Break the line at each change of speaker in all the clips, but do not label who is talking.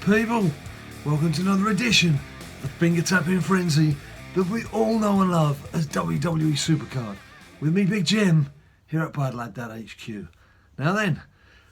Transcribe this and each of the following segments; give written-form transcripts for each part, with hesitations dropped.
people, welcome to another edition of Finger Tapping Frenzy that we all know and love as WWE SuperCard. With me, Big Jim, here at BadLadDad HQ. Now then,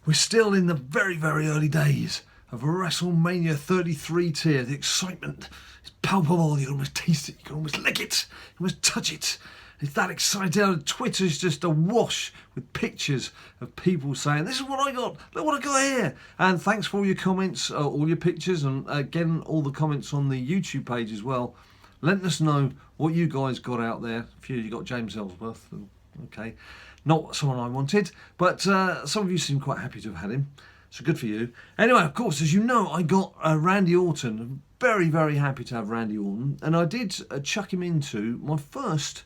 we're still in the very, very early days of WrestleMania 33 tier. The excitement is palpable. You can almost taste it, you can almost lick it, you can almost touch it. It's that exciting. Twitter's just awash with pictures of people saying, this is what I got, look what I got here. And thanks for all your comments, all your pictures, and again, all the comments on the YouTube page as well. Letting us know what you guys got out there. A few of you got James Ellsworth, okay. Not someone I wanted, but some of you seem quite happy to have had him. So good for you. Anyway, of course, as you know, I got Randy Orton. I'm very, very happy to have Randy Orton. And I did chuck him into my first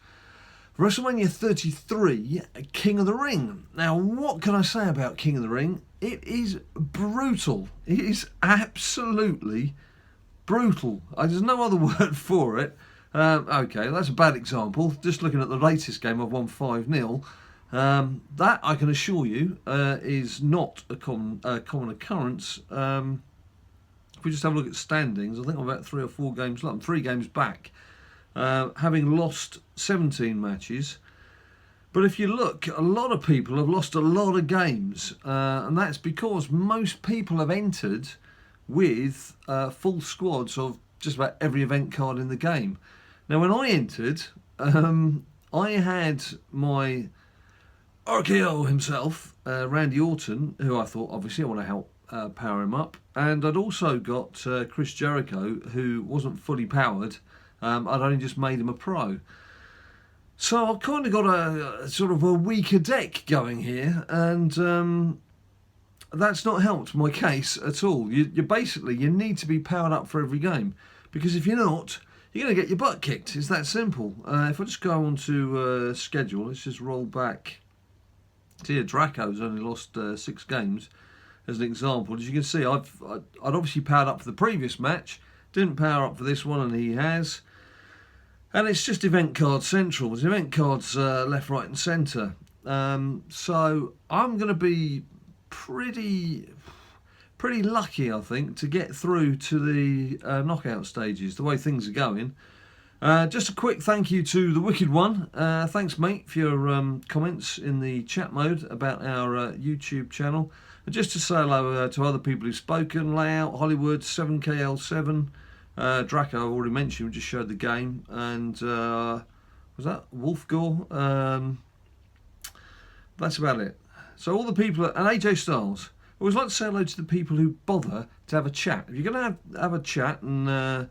WrestleMania 33 King of the Ring. Now, what can I say about King of the Ring? It is brutal. It is absolutely brutal. There's no other word for it. Okay, that's a bad example. Just looking at the latest game, I've won 5-0. That, I can assure you, is not a common occurrence. If we just have a look at standings, I think I'm about 3 or 4 games left. I'm 3 games back. Having lost 17 matches. But if you look, a lot of people have lost a lot of games, and that's because most people have entered with full squads of just about every event card in the game. Now, when I entered, I had my RKO himself, Randy Orton, who I thought, obviously, I want to help power him up. And I'd also got Chris Jericho, who wasn't fully powered. I'd only just made him a pro. So I've kind of got a sort of a weaker deck going here, and that's not helped my case at all. You basically, you need to be powered up for every game, because if you're not, you're going to get your butt kicked. It's that simple. If I just go on to schedule, let's just roll back. See, Draco's only lost 6 games as an example. As you can see, I'd obviously powered up for the previous match, didn't power up for this one, and he has. And it's just event card central. There's event cards left, right and centre. So I'm going to be pretty lucky, I think, to get through to the knockout stages, the way things are going. Just a quick thank you to the Wicked One. Thanks, mate, for your comments in the chat mode about our YouTube channel. And just to say hello to other people who've spoken. Layout, Hollywood, 7KL7. Draco, I've already mentioned, we just showed the game, and was that Wolfgore? That's about it. So all the people, and AJ Styles, I always like to say hello to the people who bother to have a chat. If you're going to have a chat and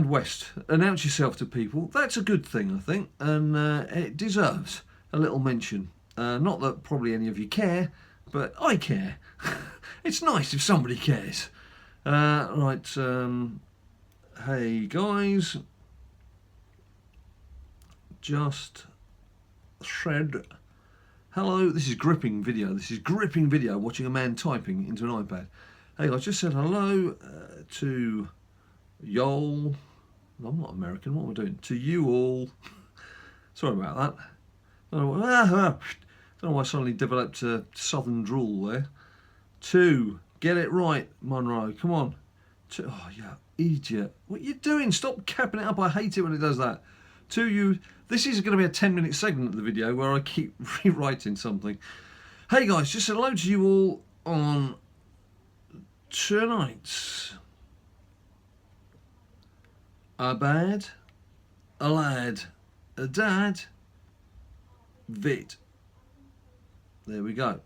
West, announce yourself to people, that's a good thing, I think, and it deserves a little mention. Not that probably any of you care, but I care. It's nice if somebody cares. Right, hey guys, just said hello. This is gripping video. Watching a man typing into an iPad. Hey, I just said hello to y'all. I'm not American. What am I doing? To you all. Sorry about that. I don't know why I suddenly developed a southern drawl there. Get it right, Monroe. Come on. Oh, yeah, idiot. What are you doing? Stop capping it up. I hate it when it does that. To you. This is going to be a 10-minute segment of the video where I keep rewriting something. Hey, guys, just hello to you all on tonight's A Bad, A Lad, A Dad, Vid. There we go.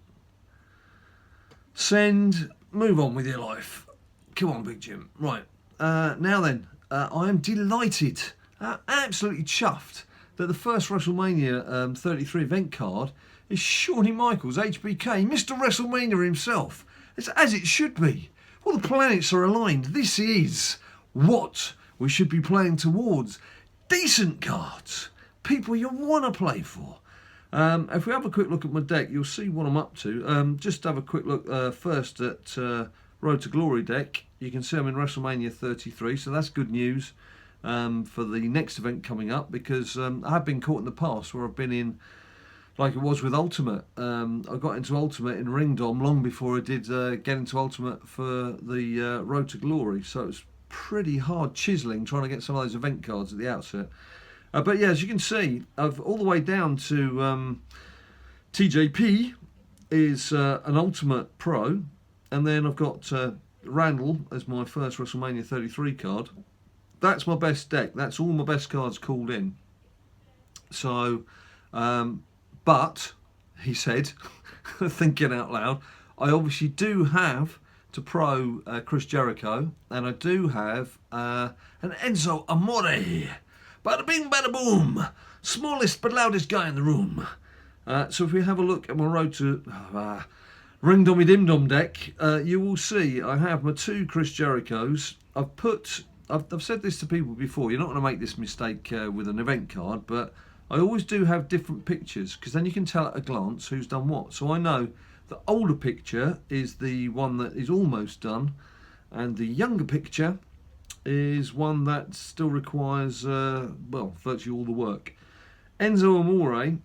Move on with your life. Come on, Big Jim. Right, now then, I am delighted, absolutely chuffed, that the first WrestleMania 33 event card is Shawnee Michaels, HBK, Mr. WrestleMania himself. It's as it should be. All the planets are aligned. This is what we should be playing towards. Decent cards. People you want to play for. If we have a quick look at my deck, you'll see what I'm up to. Just have a quick look first at Road to Glory deck. You can see I'm in WrestleMania 33, so that's good news for the next event coming up, because I have been caught in the past where I've been in like it was with Ultimate. I got into Ultimate in Ringdom long before I did get into Ultimate for the Road to Glory. So it was pretty hard chiselling trying to get some of those event cards at the outset. But yeah, as you can see, I've all the way down to TJP is an Ultimate Pro, and then I've got Randall as my first WrestleMania 33 card. That's my best deck. That's all my best cards called in. So, but, he said, thinking out loud, I obviously do have to Pro Chris Jericho, and I do have an Enzo Amore. Bada bing, bada boom. Smallest but loudest guy in the room. So if we have a look at my Road to Ring Dommy Dim Dom deck, you will see I have my 2 Chris Jerichos. I've said this to people before, you're not going to make this mistake with an event card, but I always do have different pictures, because then you can tell at a glance who's done what. So I know the older picture is the one that is almost done, and the younger picture is one that still requires, well, virtually all the work. Enzo Amore,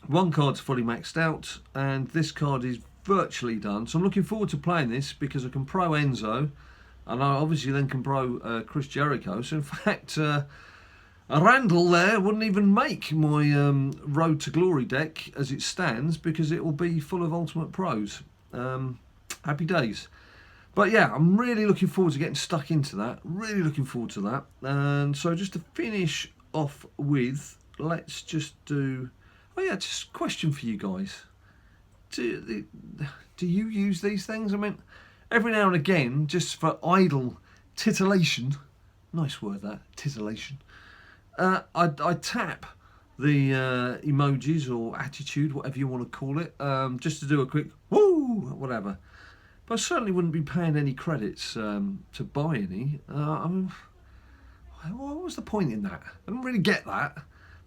one card's fully maxed out, and this card is virtually done. So I'm looking forward to playing this, because I can Pro Enzo, and I obviously then can Pro Chris Jericho. So in fact, Randall there wouldn't even make my Road to Glory deck as it stands, because it will be full of Ultimate Pros. Happy days. But yeah, I'm really looking forward to getting stuck into that. Really looking forward to that. And so just to finish off with, let's just do... Oh yeah, just a question for you guys. Do you use these things? I mean, every now and again, just for idle titillation, nice word that, titillation, I tap the emojis or attitude, whatever you want to call it, just to do a quick woo, whatever. But I certainly wouldn't be paying any credits to buy any. I mean, what was the point in that? I don't really get that.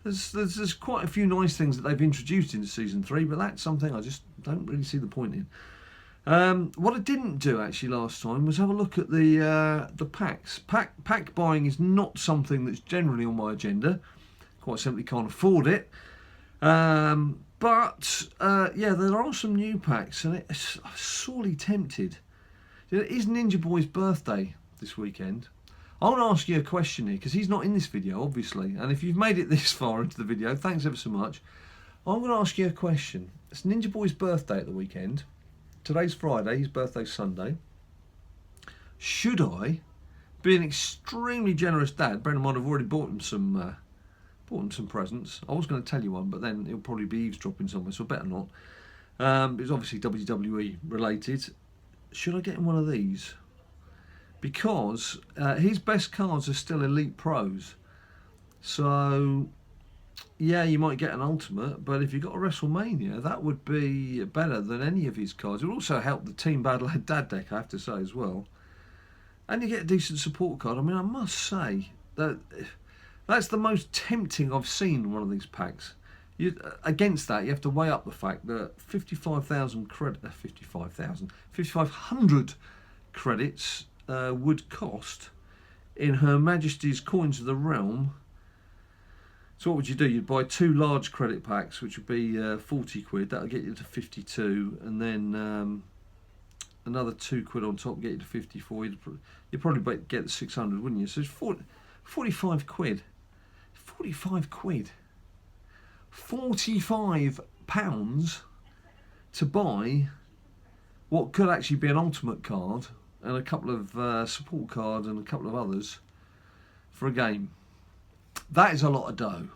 There's quite a few nice things that they've introduced into Season 3, but that's something I just don't really see the point in. What I didn't do actually last time was have a look at the packs. Pack buying is not something that's generally on my agenda. Quite simply can't afford it. But yeah, there are some new packs, and I'm sorely tempted. It is Ninja Boy's birthday this weekend. I want to ask you a question here, because he's not in this video, obviously. And if you've made it this far into the video, thanks ever so much. I'm going to ask you a question. It's Ninja Boy's birthday at the weekend. Today's Friday, his birthday's Sunday. Should I be an extremely generous dad? Bear in mind, I've already bought him some presents. I was going to tell you one, but then he'll probably be eavesdropping somewhere, so I better not. It's obviously WWE related. Should I get him one of these? Because his best cards are still Elite Pros. So, yeah, you might get an Ultimate, but if you got a WrestleMania, that would be better than any of his cards. It would also help the Team BadLadDad deck, I have to say, as well. And you get a decent support card. I mean, I must say that that's the most tempting I've seen in one of these packs. Against that, you have to weigh up the fact that 5,500 credits would cost in Her Majesty's Coins of the Realm. So what would you do? You'd buy 2 large credit packs, which would be 40 quid. That'll get you to 52, and then another 2 quid on top get you to 54. You'd probably get the 600, wouldn't you? So it's 45 quid. 45 quid. 45 pounds to buy what could actually be an Ultimate card and a couple of support cards and a couple of others for a game. That is a lot of dough.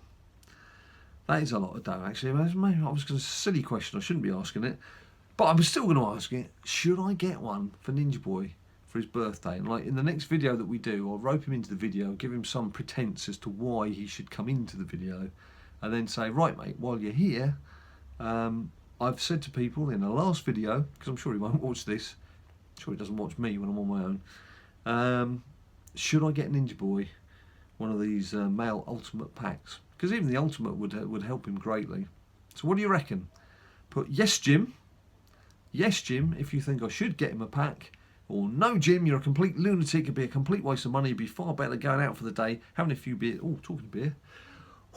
That is a lot of dough, actually. Maybe I was going to silly question. I shouldn't be asking it, but I'm still going to ask it. Should I get one for Ninja Boy for his birthday? And like in the next video that we do, I'll rope him into the video, give him some pretense as to why he should come into the video, and then say, right, mate, while you're here, I've said to people in the last video, because I'm sure he won't watch this. I'm sure he doesn't watch me when I'm on my own. Should I get Ninja Boy one of these male Ultimate packs? Because even the Ultimate would help him greatly. So what do you reckon? Put yes, Jim. Yes, Jim, if you think I should get him a pack. Or no, Jim, you're a complete lunatic. It'd be a complete waste of money. It'd be far better going out for the day, having a few beers. Oh, talking of beer.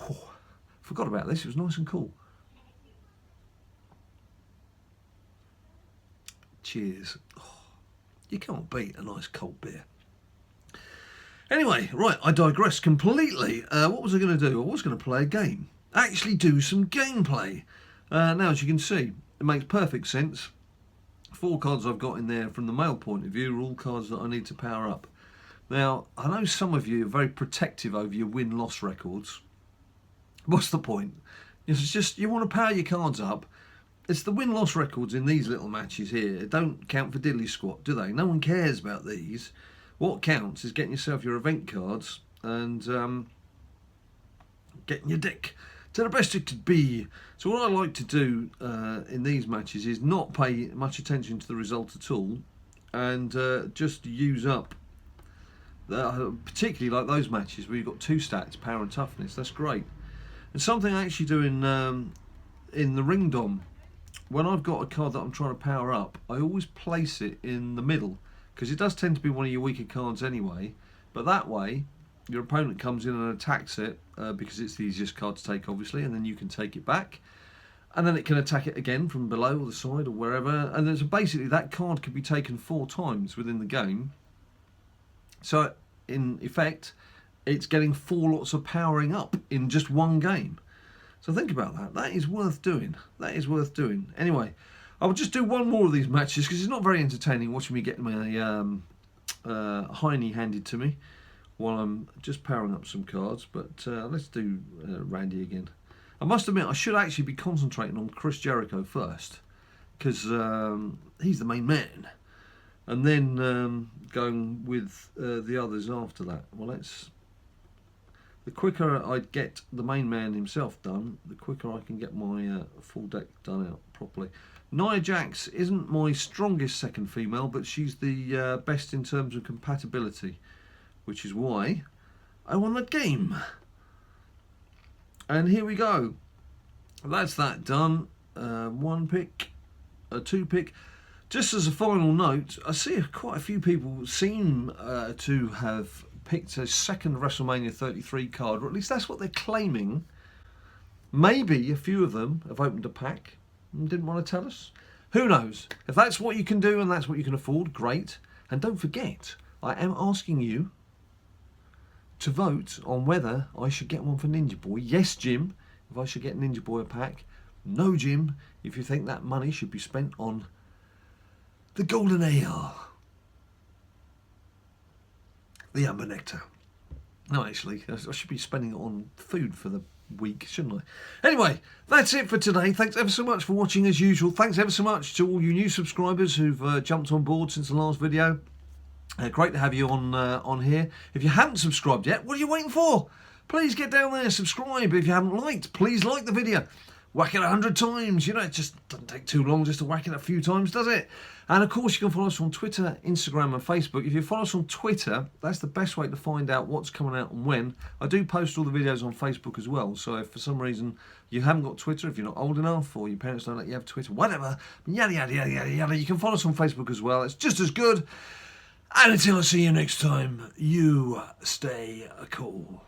Oh, forgot about this. It was nice and cool. Cheers. Oh, you can't beat a nice cold beer. Anyway, right, I digress completely. What was I going to do? I was going to play a game. Actually do some gameplay. Now, as you can see, it makes perfect sense. 4 cards I've got in there from the male point of view are all cards that I need to power up. Now, I know some of you are very protective over your win-loss records. What's the point? It's just, you want to power your cards up. It's the win-loss records in these little matches here. They don't count for diddly squat, do they? No one cares about these. What counts is getting yourself your event cards and getting your deck to the best it could be. So what I like to do in these matches is not pay much attention to the result at all, and just use up, particularly like those matches where you've got 2 stats, power and toughness. That's great. And something I actually do in the ring dom, when I've got a card that I'm trying to power up, I always place it in the middle, because it does tend to be one of your weaker cards anyway. But that way, your opponent comes in and attacks it, because it's the easiest card to take, obviously, and then you can take it back. And then it can attack it again from below or the side or wherever. And then so basically that card can be taken 4 times within the game. So, in effect, it's getting 4 lots of powering up in just one game. So think about that. That is worth doing. That is worth doing. Anyway, I'll just do one more of these matches because it's not very entertaining watching me get my hiney handed to me while I'm just powering up some cards. But let's do Randy again. I must admit, I should actually be concentrating on Chris Jericho first, because he's the main man. And then going with the others after that. Well, the quicker I get the main man himself done, the quicker I can get my full deck done out properly. Nia Jax isn't my strongest second female, but she's the best in terms of compatibility, which is why I won that game. And here we go. That's that done. 1 pick, a 2 pick. Just as a final note, I see quite a few people seem to have picked a second WrestleMania 33 card, or at least that's what they're claiming. Maybe a few of them have opened a pack and didn't want to tell us. Who knows? If that's what you can do and that's what you can afford, great. And don't forget, I am asking you to vote on whether I should get one for Ninja Boy. Yes, Jim, if I should get Ninja Boy a pack. No, Jim, if you think that money should be spent on the Golden Ale. The Amber Nectar. No, actually, I should be spending it on food for the week, shouldn't I? Anyway, that's it for today. Thanks ever so much for watching as usual. Thanks ever so much to all you new subscribers who've jumped on board since the last video. Great to have you on here. If you haven't subscribed yet, what are you waiting for? Please get down there, subscribe. If you haven't liked, please like the video. Whack it 100 times. You know, it just doesn't take too long just to whack it a few times, does it? And of course, you can follow us on Twitter, Instagram and Facebook. If you follow us on Twitter, that's the best way to find out what's coming out and when. I do post all the videos on Facebook as well. So if for some reason you haven't got Twitter, if you're not old enough or your parents don't let you have Twitter, whatever, yada, yada, yada, yada, yada, you can follow us on Facebook as well. It's just as good. And until I see you next time, you stay cool.